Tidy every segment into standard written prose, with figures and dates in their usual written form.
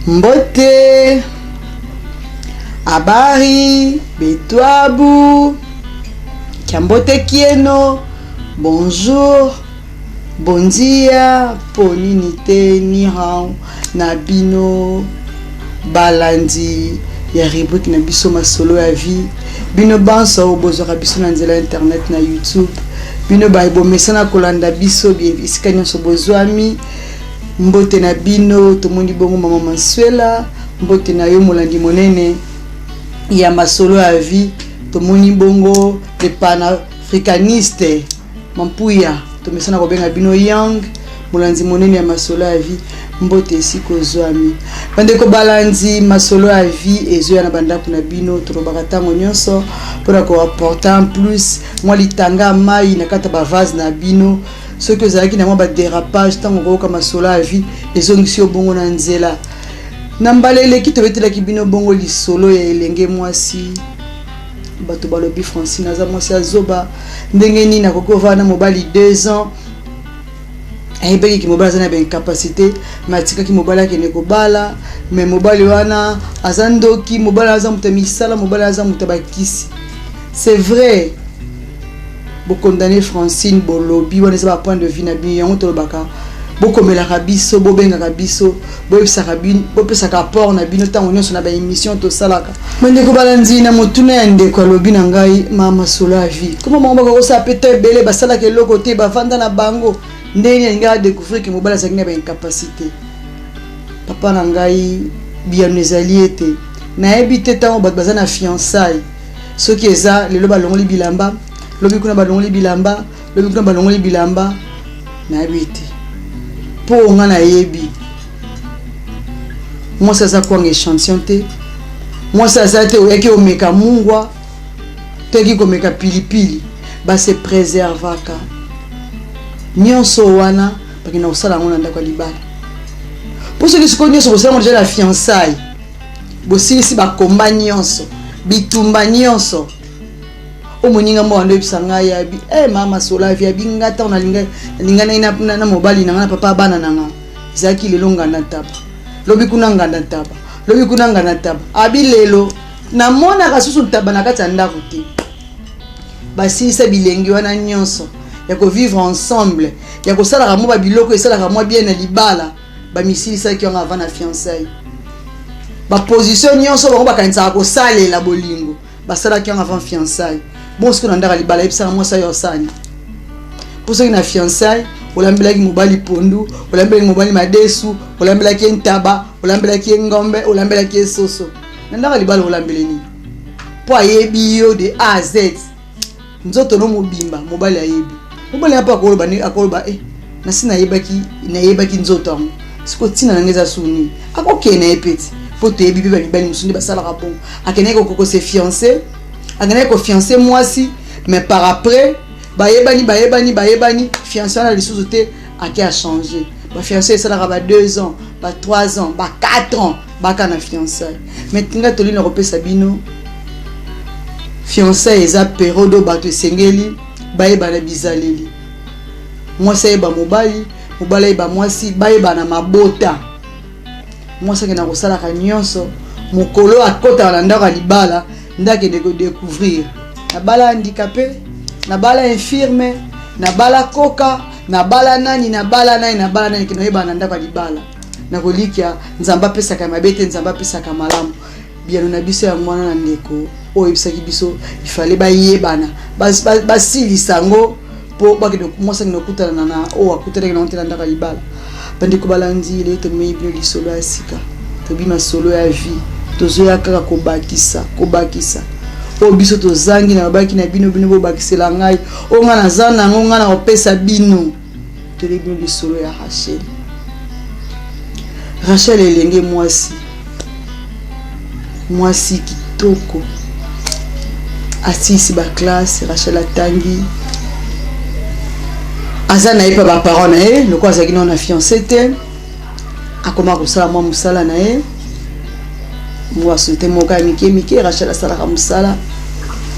Mbote Abari Betwabu Kiambote Kieno. Bonjour, bon dia, poninite, nihao, nabino, balandi, ya rubrique na biso masolo ya vie. Bino bansa o bozora biso na nzela internet na YouTube. Bino baibo mesana kolanda biso bisika nyonso bozwami. Mbote na bino tomoni bongo mama Mansuela, mbote na yo molandi monene ya masolo ya vie. Tomoni bongo le panafricaniste Mampuya tomesana kobenga bino yang molanzi monene ya masolo ya vie. Mbote siko zwami bandeko balanzi masolo ya vie ezoya na bandako na bino tolobaka tango nyonso mpona ko apporter en plus mwa litanga mai na kata ba vase na bino soki ozalaki na mwa ba dérapage tango koyoka masolo ya vie ezongisi yo bongo na nzela na mbaleleki tobetelaki bino bongo lisolo ya elenge mwasi bato balobi Francine aza mwasi azoba ndenge nini akokova na mobali 2 ans ayebeki ki mobali aza na incapacité matikaki mobali akende kobala mais mobali wana aza ndoki mobali aza muta misala mobali aza muta bakisi. C'est vrai bokondamner Francine bolobi wana eza ba point de vue na bino yango tolobaka bokomelaka biso bobengaka biso boyebisaka bino bopesaka apport na bino ntango nyonso na baémission tosalaka. Bandeko balanzi na motuna ya ndeko alobi na ngai mama solo ya vie koma bango bakosala peta ebele basalaka eloko te bavanda na bango ndenge alinga découvrir ke mobali azalaki na baincapacité. Papa na ngai biyano ezali ete nayebi te ntango bato baza na fiançaille soki eza lelo balongoli bilamba lobi kuna balongoli bilamba lobi kuna balongoli bilamba nayebi te po nga na yebi mwasi aza kwanga échantillon te mwasi aza te oyaki omeka mungwa toyaki komeka pilipili base préservaka nyonso wana bakina kosala yango na ndako ya libala po soki sikoyo nyonso bosalango deja na fiançaille bosilisi bakomba nyonso bitumba nyonso omoninga mwa ndo ebisa ngai yabi mama sola via binga ta nalinga na mobali na ngana papa bana na nga ezaki lelo nganda taba lobi kuna nganda taba lobi kuna nganda taba abi lelo na mona kasusu taba na kati ya ndako te basilisa bilengi wana nyonso ya ko vivre ensemble ya ko sala mo ba biloko esalaka mo bien na libala ba misilisa ki nga avant na fiançailles ba position nyonso ba kanisa ko salela bolingo basala ki nga avant fiançailles. Bon ce que nandaka libala ebisa moi ça yo sani pour ceux qui na fiançailles olambelaki mobali pondu olambelaki mobali madesu olambelaki ntaba olambelaki ngombe olambelaki soso nandaka libala olambeleni po ayebi yo de A à Z nzoto no mobimba mobali ayebi mobali apa akoloba nasina yebaki nzoto amu siko tina nangeza suni akokena epeti po toyebi pe balibali musundi basalaka bon akene ko se fiancé akene ko fiancé mwasi mais par après bayebani fiancé na lisusu te ake a changer ba fiancé salaka ba 2 ans ba 3 ans ba 4 ans baka na fiançailles mais tinga tolina kopesa bino fiancé eza période bato sengeli bayebana bizaleli mwasi ayeba mobali ayeba mwasi bayeba na mabota mwasi akena kosalaka nyonso mokolo akota na ndako ya libala ndake de découvrir na bala handicapé na bala infirme na bala koka na bala nani kino yeba na ndako ya libala na kolikia nzamba pesaka mabete nzamba pesaka malamu biano na biso ya mwana na ndeko oyo bisaki biso ifale bayebana basilisa ngo po bakido mwasa kinokutana na o akutana na ntela ndaka libala bandeko balanzi ile to mebino lisolo ya sika to bima solo ya vie tozoya kaka kobakisa o biso tozangi na babaki na bino bo bakisela ngai o nga na zana ngo nga na opesa bino to bino lisolo ya Rachel elenge mwasi kitoko asisi ba classe Rachel atangi azana epa ba parents na ye loko azaki na fiancé te akoma kosala mwa musala na ye mwa sote moka mike Rachel asala musala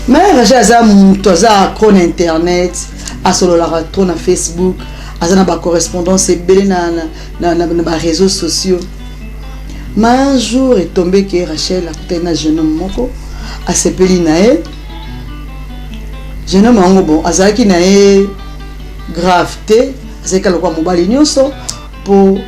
mais Rachel aza muto aza accro na internet asololaka trop na Facebook azana ba correspondance ebele na ba réseaux sociaux Mais un jour est tombé que Rachel a coûté un jeune homme moko a sepeli nae. Jeune homme ango bon azaki nae grave te azaki lokwa mobali nyonso po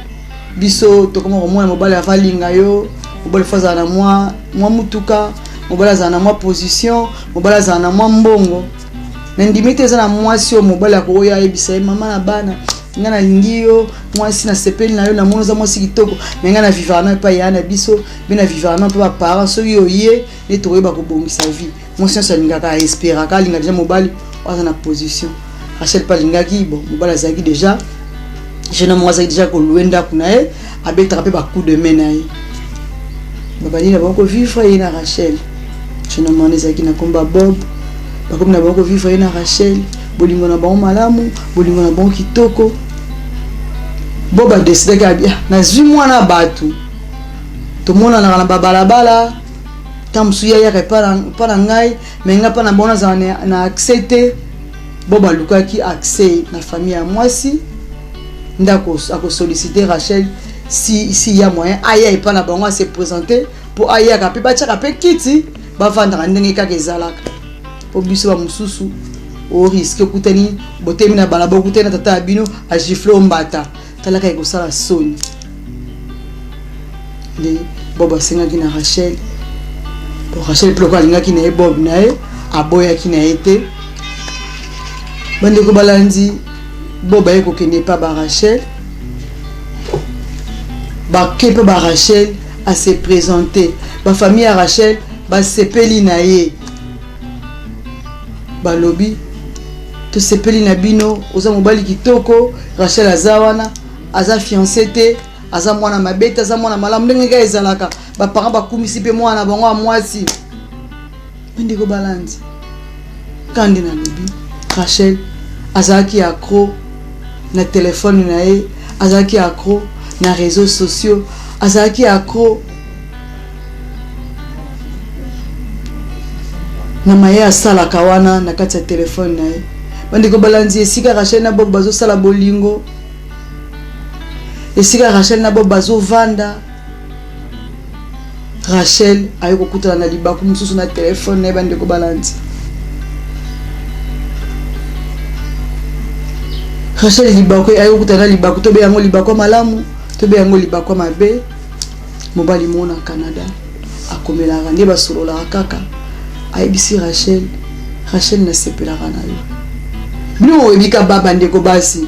biso to comme moi mobali avalinga yo mobali faza na moi mutuka mobali azana na moi position mobali azana na moi mbongo na ndimite za na mwasi o mobali akoya ebisa mama na bana ngana lingio mwasi na sepeli na yo na mono za mwasi kitoko menga na vivana pa yana biso bina vivana pa parents so yo ye ne to yeba ko bongisa vie mwasi so linga ka espérer ka linga déjà mobali aza na position Rachel pa linga ki bon mobali azaki déjà je ne moi déjà ko luenda kunae abetaka pe ba coup de main nae babani na bako vivre ina Rachel je ne moi ezaki na komba Bob bakomi na bako vivre ina Rachel bolingo na bon malamu bolingo na bon kitoko Bob a décidé que bien na zwi mwana batu to mona na balabala tamsu ya pa na ngai menga pa na bona za na accepter Bob a lukaki accès na famille ya mwasi ndako ako solliciter Rachel si ya moyen aya et pas na bango se présenter pour aya ka pe ba tchaka pe kiti ba vendre ndenge ka kezalaka po biso ba mususu o risque kutani botemi na balaba kutena tata bino a gifler mbata talaka eko sala soni de Bob asenga ki na Rachel pour Rachel ploko alinga ki na Bob na e aboya ki na ete bande ko balandi Bob aye ko kene pa ba Rachel ba kepe ba Rachel a se présenter ba famille à Rachel ba sepeli na ye ba lobby to sepeli na bino oza mobali kitoko Rachel azawana aza fiancé te aza mwana mabeta aza mwana malamu ndenge ka ezalaka ba parents ba kumisi pe mwana bango a mwasi bande ko balandi kandi na lobby Rachel azaki accro na téléphone na ye azaki accro na réseaux sociaux azaki accro na maye asalaka wana na kati ya téléphone na ye bandeko balandi esika Rachel na Bob bazo sala bolingo esika Rachel na Bob bazo vanda Rachel ayo kokutana na libaku mususu na téléphone na ye bandeko balandi Rachel libaku ayo kokutana libaku to be yango libaku malamu to be yango libaku mabe mobali mona Canada akomela rande basolola kaka ayebisi Rachel na sepela kana yo bino ebika baba ndeko basi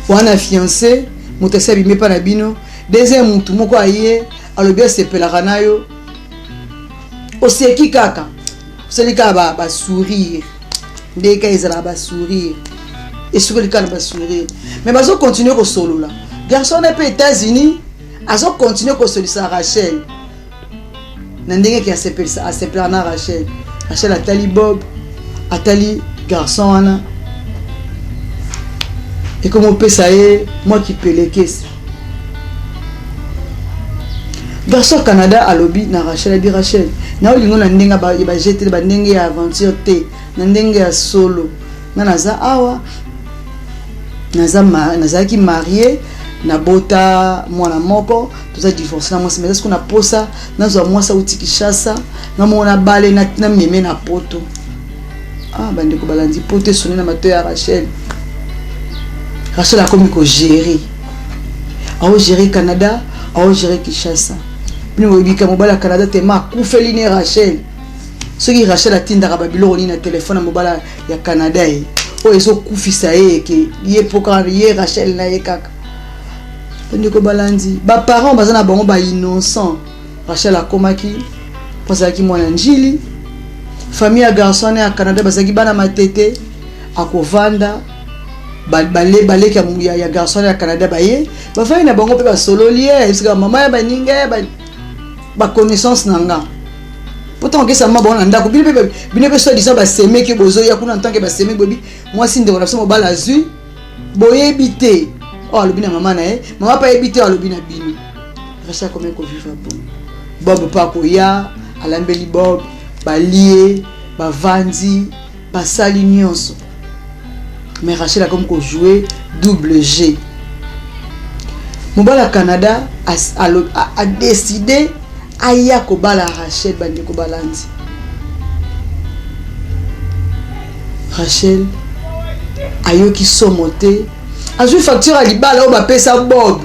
wana fiancé mutese bimé pa na bino deuxième mutu moko aye alobi sepela kana yo oseki kaka selika ba sourire ndeka ezala ba sourire et sur le cas ba sourire mais bazo continuer ko solola garçon n'est pas États-Unis azo continuer ko solisa Rachel na ndenge ki asepela na Rachel atali Bob atali garçon wana et comme on peut ça moi qui peux les caisses garçon Canada à lobby na Rachel a dit Rachel na olingo na ndenga ba jeter ba ndenge ya aventure te na ndenge ya solo na naza awa naza ki marié na bota mwana moko toza divorce na mwasi mais est-ce qu'on a posa na zo mwasa utikishasa na mona bale na meme na poto bande ko balandi pote sonné na mato ya Rachel a comme ko gérer gérer Canada gérer Kinshasa bino bika mobala Canada te ma kufeli ne Rachel soki Rachel atindaka babilo ni na téléphone mobala ya Canada ezo kufisa ke ye poka ye Rachel na ye kaka ndiko balandi ba parents bazana bango ba innocent Rachel akomaki pozaki mwana njili famille ya garçon ya Canada bazaki bana matete akovanda balé ya garçon ya Canada baye ba fai na bango pe ba sololie esika mama ya baninga ba connaissance nanga pourtant que ça m'a bon ndako bine pe so disa ba seme ke bozo ya kuna tant que ba seme bobi moi si ndeko na so mobala azui boyebite alobina mama na mama pa ebite alobina bino Rachel comment ko vivre bon Bob pa ko ya alambeli Bob balie ba vandi ba sali nyonso mais Rachel a comme ko jouer double G Mobala Canada a décidé aya kobala Rachel bandi kobalanzi. Rachel ayoki somote azui facture à libala o ba pesa Bob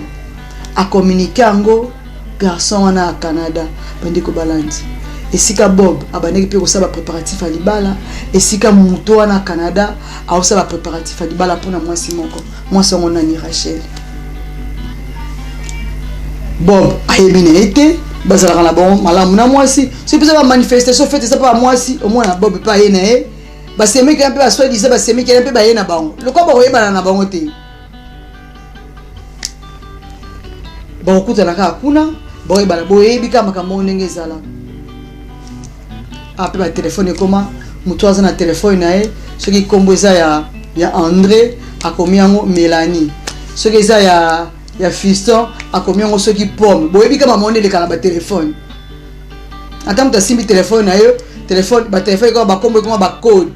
a communiqué ango garçon wana à Canada bandi kobalanzi. Esika Bob abaneki pe kosaba préparatif à libala esika muto wana Canada a osaba préparatif à libala pona mwasi moko mwasi ngona ni Rachel. Bob ayebina été bazala na bon malamu na mwasi c'est peut être manifestation fait ça pas mwasi au moins na Bob pas yena e ba semi ki un peu ba soi disait ba semi ki un peu ba yena bango le ko ba koyeba na bango te ba okuta na ka kuna ba koyeba bo yebi kama kama ndenge zala après ba téléphone comment muto aza na téléphone na e ce qui komboza ya André akomiango Mélanie ce qui ça ya fiston akomiango ce qui pomme bo yebi kama monde le kala ba téléphone ata muta simbi téléphone na yo téléphone ba téléphone ko ba kombo ko ba code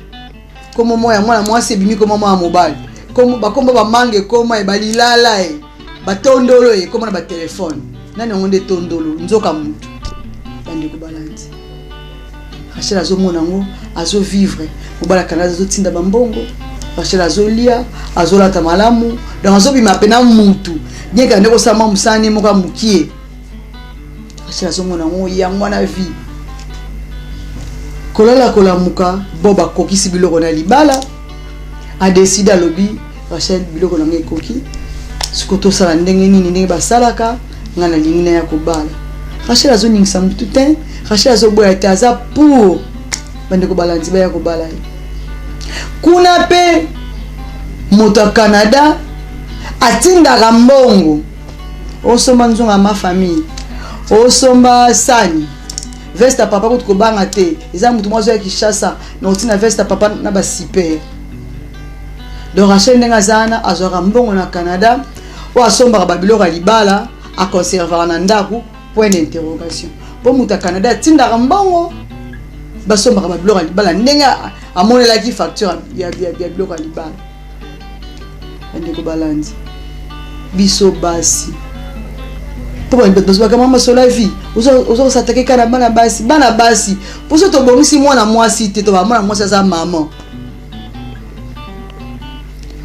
comme moi mwana mwasi bimi comme moi mobile comme ba kombo ba mange comme e balilala e ba tondolo e comme na ba téléphone nani ngonde tondolo nzoka mutu bandi ko balance Rachel azo monango azo vivre mobala Canada azo tinda bambongo Rachel azo lia azo lata malamu dans azo bima pena mutu bien ka ndeko sama musani moka mukie Rachel azo monango yango na vie kolala kolamuka boba kokisi biloko na libala a décidé à lobby Rachel biloko na ngekoki sikoto sala ndenge nini ndenge basalaka ngana lingina ya kobala Rachel azo ningisa mutu te Rachel azo boya te aza pour bande kobalanzi ba ya kobala kuna pe moto Canada atinda mbongo osomba nzonga ma famille osomba sani veste papa ko banga te eza mutu mwazo ya Kishasa na otina veste papa na ba super donc Rachel ndenga zana azora mbongo na Canada o asomba ba biloko libala a conserver na ndaku point d'interrogation po mutu Canada tinda mbongo basomba ba biloko libala ndenga amonela ki facture ya biloko libala ndeko balanzi biso basi pour une bête parce que maman sur la vie aux s'attaquer kana bana basi pour ça to bongisi mwana mwasi te to ba mwana mwasi za maman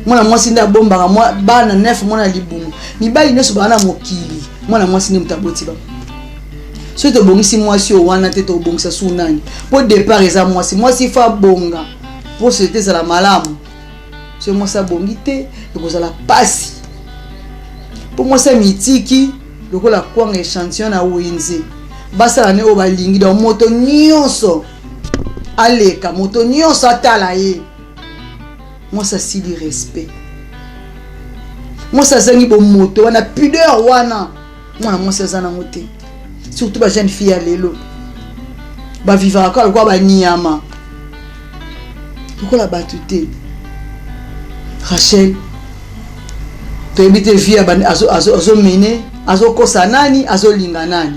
mwana mwasi nda bomba mwa bana nef mwana libumu ni bali neso bana mokili mwana mwasi ni mutaboti ba so to bongisi mwasi o wana te to bongisa su nani pour départ eza mwasi fa bonga pour c'était ça la malamu so mwasi bongite ko la pasi pour moi c'est mitiki lokola kwanga échantillon na wenze basala ne obalingi do moto nyonso aleka moto nyonso atala ye moi ça c'est du respect moi ça zangi bo moto wana pudeur wana moi ça zana moté surtout ba jeune fille lelo ba vivra ka lokwa ba niama lokola batute Rachel to ebite vie abandi azo mene azo kosa nani azo linga nani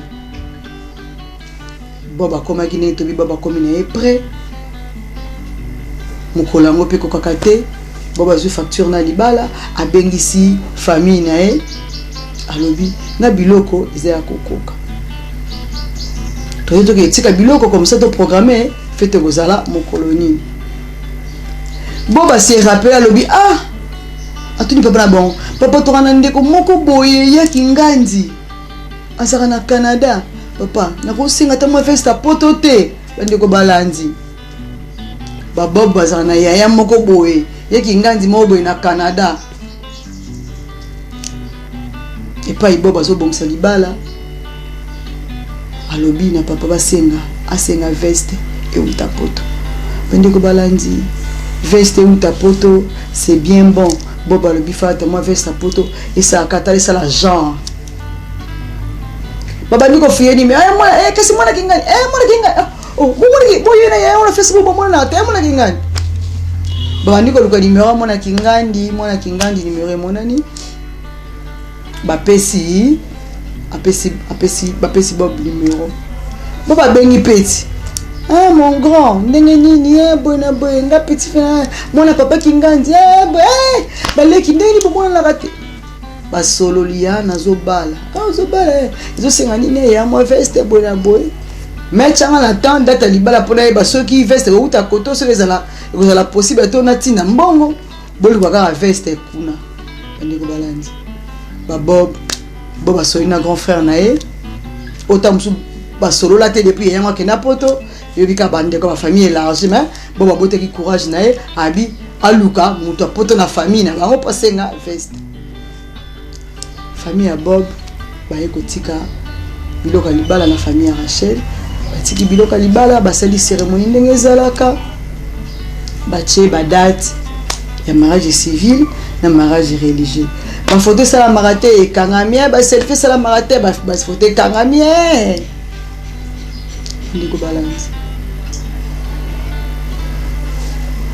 baba koma kine to bi baba komine est prêt mukolango pe kokakate baba zo facture na libala abengisi famille na e alobi na biloko ezaya kokoka to yeto ke tika biloko comme ça to programmer fete gozala mokoloni baba se rappelle alobi atuni papa bon papa to kana ndeko moko boye ya kinganzi asaka na Canada papa na ko singa ta mo festa poto te ndeko balanzi baba bazana na yaya moko boye ya kinganzi mo boye na Canada et pas ibo bazo bongsa libala alobi na papa basenga asenga veste et uta poto ndeko balanzi veste et uta poto c'est bien bon boba le bifate moi veste à poto et ça katale ça la genre baba niko fieni mais moi kasi mwana kingani mwana kingani oh boye na ya on Facebook mwana na te mwana kingani baba niko luka numéro mwana kingandi numéro monani bapesi bob numéro baba bengi peti mon grand ndenge nini boy nga petit frère mwana papa kingandi baleki ndeni bomona la rate basolo liya nazobala ozobala ezosenga nini ya moi veste bona boy mais changa na temps data libala pona ba soki veste uta koto so ezala possible to na tina mbongo boli kwa ka veste kuna ndiko balanzi ba bob basolo na grand frère na e otamsu basolo la te depuis yanga kena poto yobika bande ko ba famille large mais boba boteki courage na e abi aluka muto poto na famille na bango pasenga veste famille ya Bob baye kotika biloka libala na famille ya Rachel batiki biloka libala basali cérémonie ndenge ezalaka batie ba date ya mariage civil na mariage religieux ba photo sala marate ekangami ba selfie sala marate ba photo ekangami ndiko balance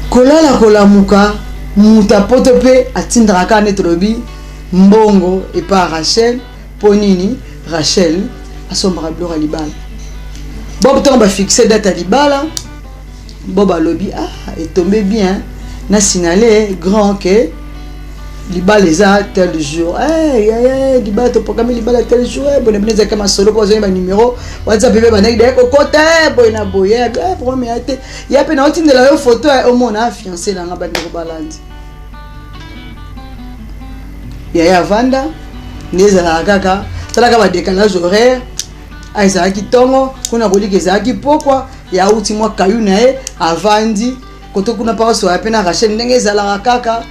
kolala kolamuka muta poto pe atindraka netrobi mbongo et pas Rachel ponini Rachel asombra blora libala Bob tomba fixé date à libala Bob a lobby est tombé bien na signalé grand que libala les a tel jour libala to programme libala tel jour bonne bonne zakama solo pour un numéro WhatsApp bébé banek de côté boyna boye premier été il y a peine de la photo au mon fiancé dans la bande de balance ya vanda nezala kaka talaka ba décalage horaire aisa kitongo kuna bolike zaki pokwa ya uti mwa kayu nae avandi koto kuna pa so apena Rachel ndenge zala kaka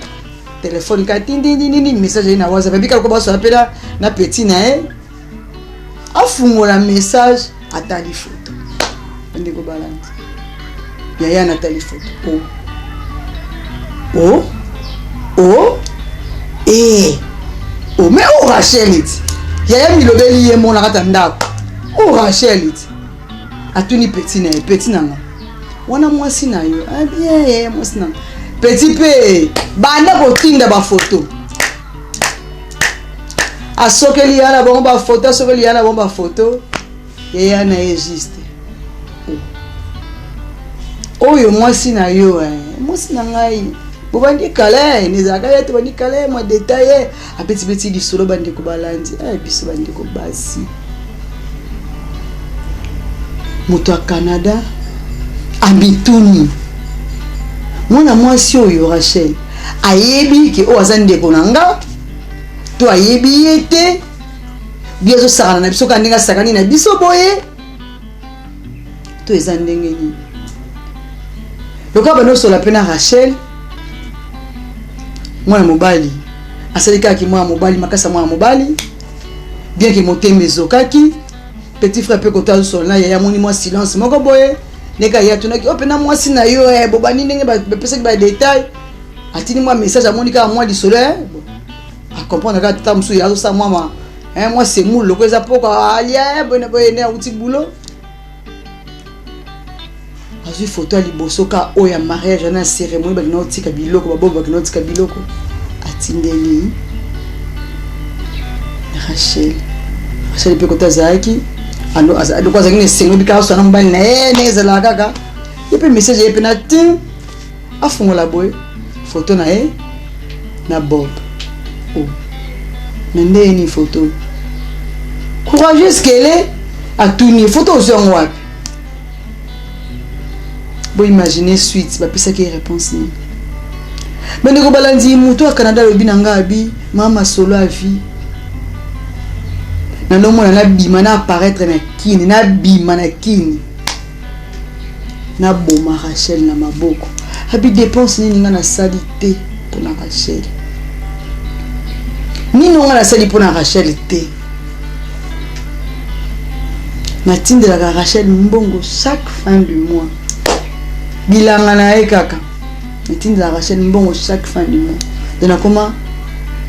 téléphone ka tindi message na WhatsApp bika ko ba so apena na petit nae afungola message atali photo ndiko balance ya na tali photo oh mais oh Rachel it yaya milobeli ye mona kata ndako oh Rachel it atuni petit na wana mwasi na yo bien mwasi na petit pe banda ko tinda ba photo asokeli yana bomba photo asokeli yana bomba photo yaya na existe oyo mwasi na yo mwasi na ngai bobandi kale nizaka yetu bandi kale mo détaillé a petit di solo bandi ko balandi biso bandi ko basi moto a Canada abituni mwana mwasi oyo Rachel ayebi ke o azande konanga to ayebi yete biso sakana na biso kandinga sakani na biso boye to ezandenge ni lokaba no sola pena Rachel mwana mobali asalika ki mwana mobali makasa mwana mobali bien que moteme zokaki petit frère pe kota solna ya moni mwa silence moko boye neka ya tunaki opena mwasi na yo bobani ndenge ba pesa ba détail atini mwa message amonika mwa lisolo a comprendre ka tata musu ya so mama moi c'est mou loko eza poko alia boye boye ne uti boulot azui photo ali bosoka oya mariage na cérémonie ba kino tika biloko baboba kino tika biloko atindeli Rachel pe kota zaki ando kwa zangine sengo bika so na mbali na nezala kaka yepe message yepe na tin afungola boy photo na na Bob nende ni photo courageuse qu'elle a tourné photo sur moi. Bon imaginer suite ba pesa ki réponse ni bende ko balandi muto a Canada lobi nanga abi mama solo a vie na no mona na bima na apparaître na kini na bima na kini na boma Rachel na maboko abi dépense ni nga na salité pour na Rachel ni no nga na sali pour na Rachel te na tinde la Rachel mbongo chaque fin du mois bilanga na kaka metinda la Rachel mbongo chaque fin du mois donc comment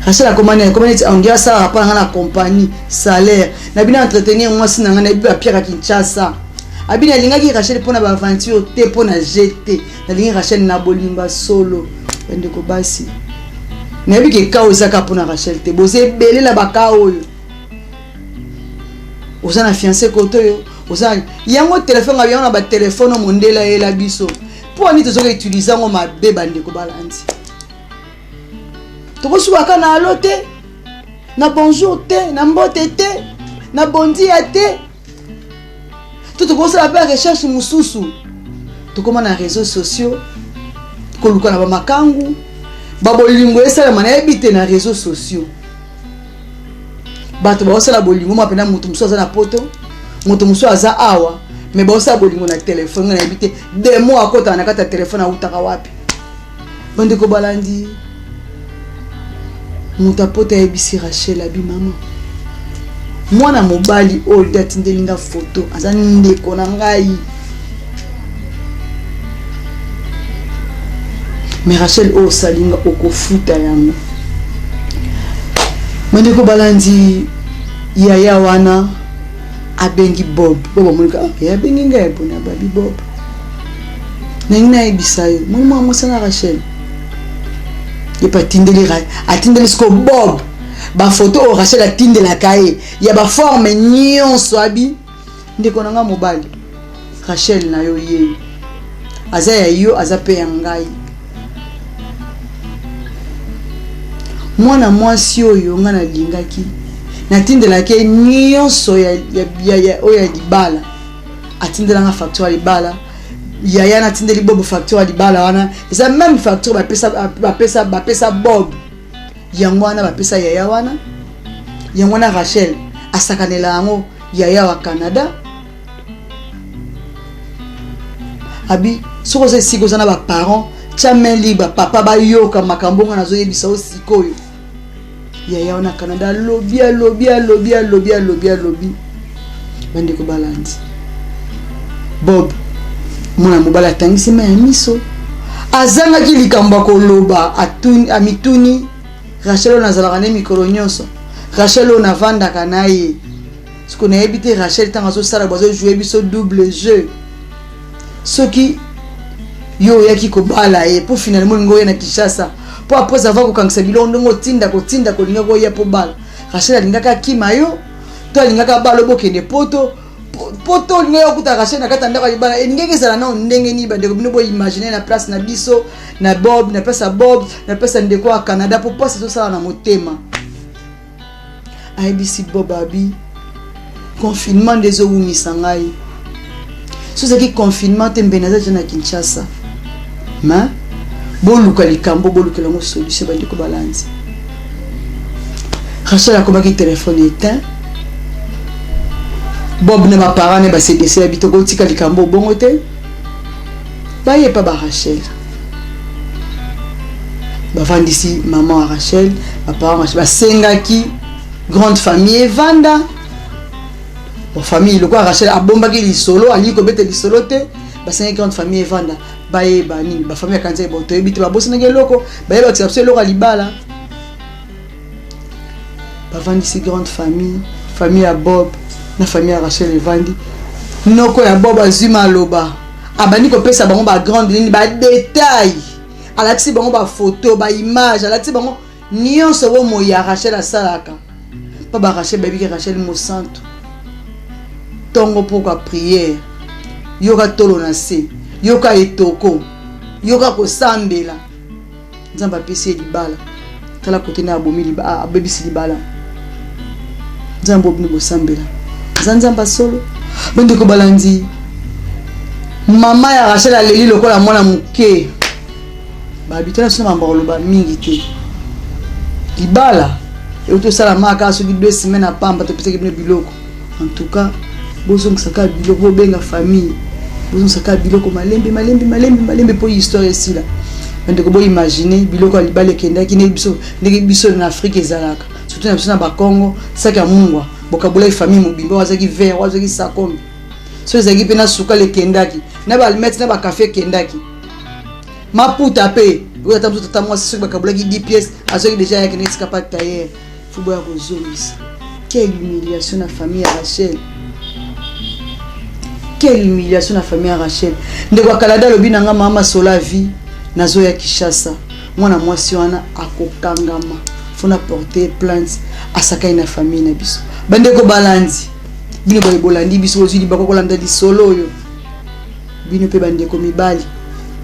Rachel a comment on dit ça rapport à la compagnie salaire na bina entretenir moi sinanga na biba Pierre Kinshasa abina lingaki Rachel pona ba aventure te pona jeter na lingi Rachel na bolimba solo bende ko basi na bi ke kaoza ka pona Rachel te boze belé la baka oyo osana fiancé koto yo osana yango téléphone nga yango na ba téléphone mondela ela biso pour ni tozo utiliser ngo mabe bande ko balandi toko suwa kana alote na bonjour te, na mbote te, na bondia te. Tout le monde a fait recherche mususu. Tout comme na réseaux sociaux, koluka na ba makangu, ba bolingo esala mana ebite na réseaux sociaux. Bato ba osala bolingo ma pena mutu muso na poto, mutu muso aza awa, mais ba osala bolingo na téléphone na ebite des mois akota na kata téléphone utaka wapi. Bande ko balandi. Muta poto ebisi Rachel abi mama. Mwana mobali oyo datindelinga photo aza ndeko na ngai. Mais Rachel o salinga okofuta yango. Mwende ko balandi yaya wana abengi Bob. Bob mulika ya bengi ngai pona babi Bob. Nengina ebisayo. Mwana mwana Rachel. Yepa tindeli atindeli sko Bob. Ba photo o Rachel atindela kae. Ya ba forme nyonso abi. Ndeko nanga mobali. Rachel na yo ye. Aza ya yo aza pe ya ngai. Mwana mwasi oyo nga na lingaki natindela ke nyonso ya oya libala atindela nga facture libala yaya natindeli Bob facture libala wana eza même facture bapesa Bob yango wana bapesa yaya wana yango na Rachel asakanela yango yaya wa Canada abi soko se siko zana ba parents chamen libre papa ba yoka makambo nga nazo yebisa osikoyo yaya wana Canada lobby bande ko balandi Bob mwana mobala atangisi ma ya miso azanga ki likambo ko loba amituni Rachel na zalaka ne mikolo nyonso Rachel na vanda kanaye siko na ebite Rachel tanga zo sala bazo jouer biso double jeu soki yo yaki ko bala e pour finalement ngoye na Kinshasa pour après avoir ko kangisa bilo ndongo tinda ko linga ko ya po bala Rachel alingaka kimayo to alingaka balo bokende poto linga yokuta Rachel na kata ndaka libala e ngeke sala na ndenge ni bande ko bino bo imaginer na place na biso na Bob na place Bob na place ndeko a Canada pour passer tout ça na motema IBC Bob abi confinement des eaux misangai so zaki confinement tembenaza jana Kinshasa ma boluka likambo boluka lango solution bandi ko balanzi Rachel akomaki téléphone éteint Bob ne ma parents ne ba CDC habito ko tika likambo bongo te ba ye pa ba Rachel ba vandisi maman Rachel ba parents ba sengaki grande famille Vanda bon famille le quoi Rachel abombaki li solo ali ko bete li solo te ba sengaki grande famille Vanda baye bani ba famille kanze bon to ebiti ba bosi na geloko baye ba tsapse loko libala ba vandisi grande famille à Bob na famille à Rachel evandi noko ya Bob azima loba abani ko pesa bango ba grande ligne ba détail alati bango ba photo ba image alati bango nyonso bo moya Rachel asalaka pa ba Rachel baby ke Rachel mo santo tongo pourquoi prière yoka tolo na se yoka etoko yoka ko sambela nzamba pesi libala tala kote na abomi libala abebisi libala nzambo bini bo sambela nzamba solo bende ko balandi mama ya Rachel aleli lokola mwana muke ba bitona sona mbolo ba mingi te libala et tout ça la maka so 2 semaines à pamba to pesa kibne biloko en tout cas bozo nsaka biloko benga famille bozo nsaka biloko malembe pour histoire ici là bende ko bo imaginer biloko libala kenda ki ne biso na Afrique ezalaka surtout na biso na ba Congo saka mungwa bokabula famille mobimba wazaki vert wazaki sakombe so ezaki pena suka le kendaki na ba almet na ba café kendaki maputa pe vous êtes tout à moi c'est que bakabula ki 10 pièces azoki déjà yaki ne skapa tailleur fubo ya kozomisa. Quelle humiliation la famille Rachel. Quelle humiliation la famille Rachel. Ndeko Canada lobi nanga mama sola vie nazo ya Kinshasa mwana mwasi wana akokangama fona porter plainte asaka ina famille na biso bandeko balandi bino ba bolandi biso ozili bakoko landa di solo yo bino pe bandeko mibali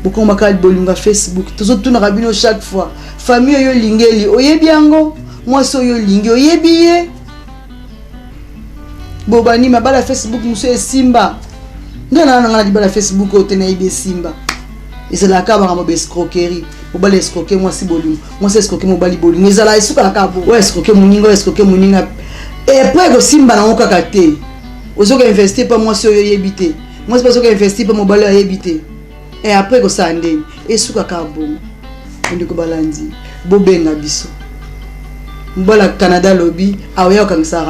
boko makali bolinga Facebook tozo tuna bino chaque fois famille yo lingeli oyebi yango moi soyo lingi oyebiye bobani mabala Facebook muso esimba ndana nanga di bala Facebook otena ibe simba ezala ka ba ngabo escroquerie mobali escroquer moi si bolimo moi c'est escroquer mobali bolimo ezala esuka ka bo ouais escroquer muninga et après que simba na okaka te ozoka investir pas moi soyo yebite moi c'est pas que investir pas mobali yebite et après que ça ndeni esuka ka bo ndiko balandi bobenga biso mbala Canada lobby aoya okangisa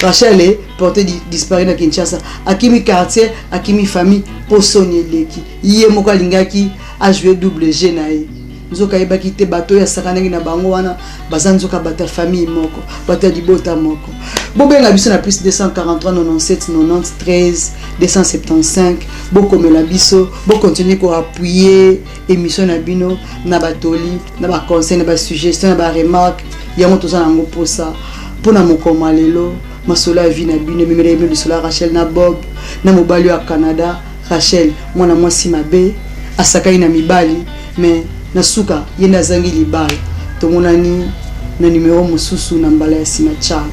Rachel est portée disparue na Kinshasa akimi quartier akimi famille posoni leki yé moko lingaki a joué double G na ye nzoka yebaki te bato ya sakanangi na bango wana baza nzoka bata famille moko bata libota moko bobenga biso na plus 243 97 90 13 275 bokomela biso bo continuer ko appuyer émission na bino na batoli na ba conseil na ba suggestion na ba remarque yango toza nango posa pona mokoma lelo masolo ya vie na bino memele de sola Rachel na Bob na mobali wa Canada Rachel mwana mwasi mabe asakai na mibali mais na suka yenda zangi libala tomonani na numero mususu na mbala ya sima cha